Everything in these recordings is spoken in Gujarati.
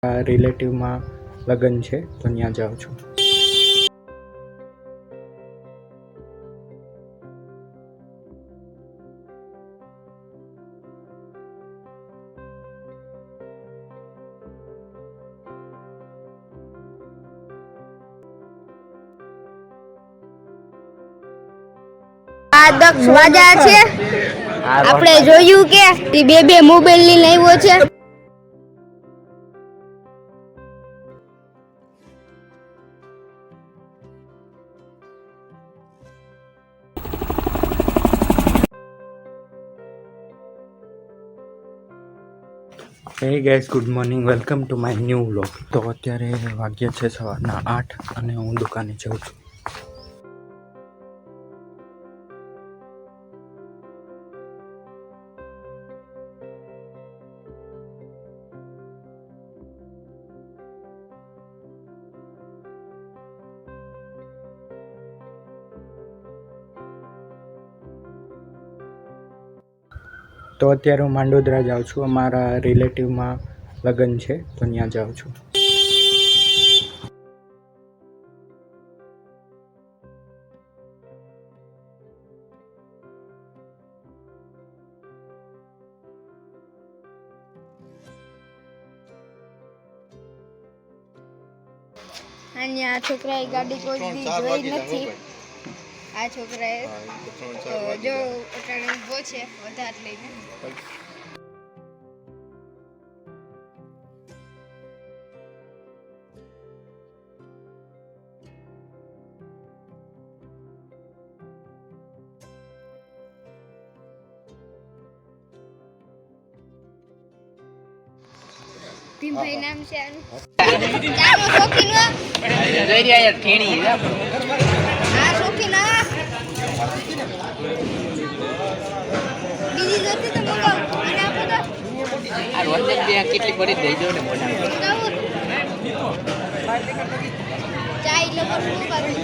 રિલેટિવમાં લગ્ન છે તો ત્યાં જાઉં છું. આ દક્ષ વાજા છે. આપણે જોયું કે બે મોબાઈલ લઈને આવ્યો છે. હે guys, good morning, welcome to my new vlog. તો અત્યારે વાગ્યા છે સવારના 8 અને હું દુકાને જાઉં છું. તો અત્યારે હું માંડોદરા જાઉં છું. અમારા રિલેટિવમાં લગ્ન છે તો ત્યાં જાઉં છું. અને આ છોકરાએ ગાડી કોઈ દી જોઈ નથી. આ છોકરાએ તો જો અટાણે ઊભો છે વધાર લઈને. ભીમભાઈ નામ છે આનું. ચાલો શોખીન હો. જઈ રહ્યા યાર ઠેણી આ શોખીન આ બીજી જોતી તો મંગાવ અને આપો તો આ રોજન બે કેટલી પડી દઈ દો ને મોઢા ચાઈ લવર શું કરું.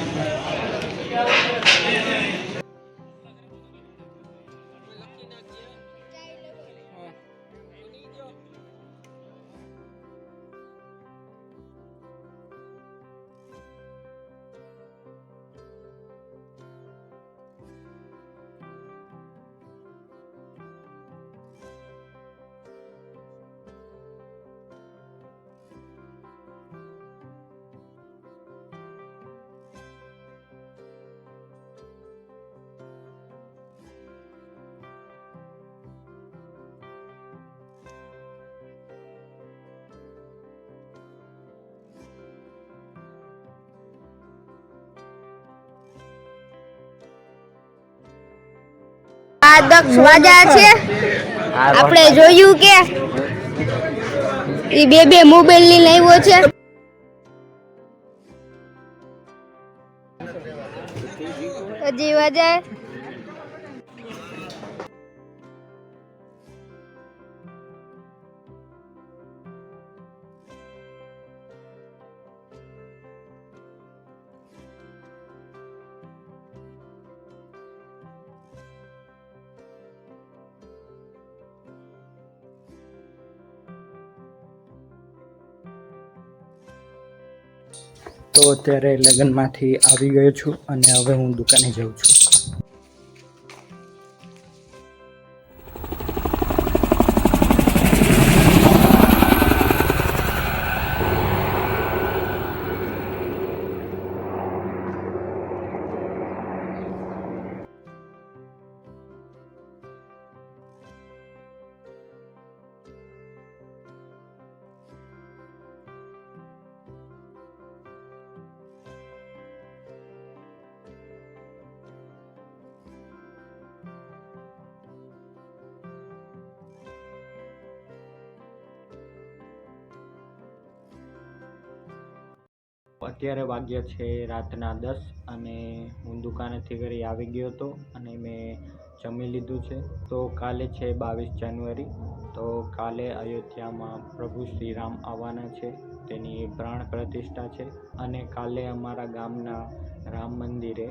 આ દક્ષ વાજા છે. આપણે જોયું કે બે મોબાઈલ લઈને આવ્યો છે. હજી વાજા તો અત્યારે લગ્નમાંથી આવી ગયો છું અને હવે હું દુકાને જાઉં છું. અત્યારે વાગ્યા છે રાતના 10 અને હું દુકાનેથી ઘરે આવી ગયો હતો અને મેં જમી લીધું છે. તો કાલે છે 22 જાન્યુઆરી. તો કાલે અયોધ્યામાં પ્રભુ શ્રી રામ આવવાના છે, તેની પ્રાણ પ્રતિષ્ઠા છે. અને કાલે અમારા ગામના રામ મંદિરે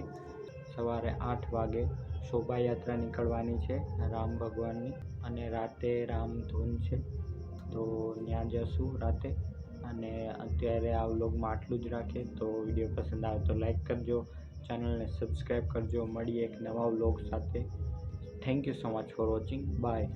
સવારે 8 વાગે શોભાયાત્રા નીકળવાની છે રામ ભગવાનની, અને રાતે રામધૂન છે તો ત્યાં જશું રાતે. અને અત્યારે આ વ્લોગમાં આટલું જ રાખીએ. તો વિડીયો પસંદ આવે તો લાઈક કરજો, ચેનલને સબસ્ક્રાઈબ કરજો. મળીએ એક નવા વ્લોગ સાથે. Thank you so much for watching. By.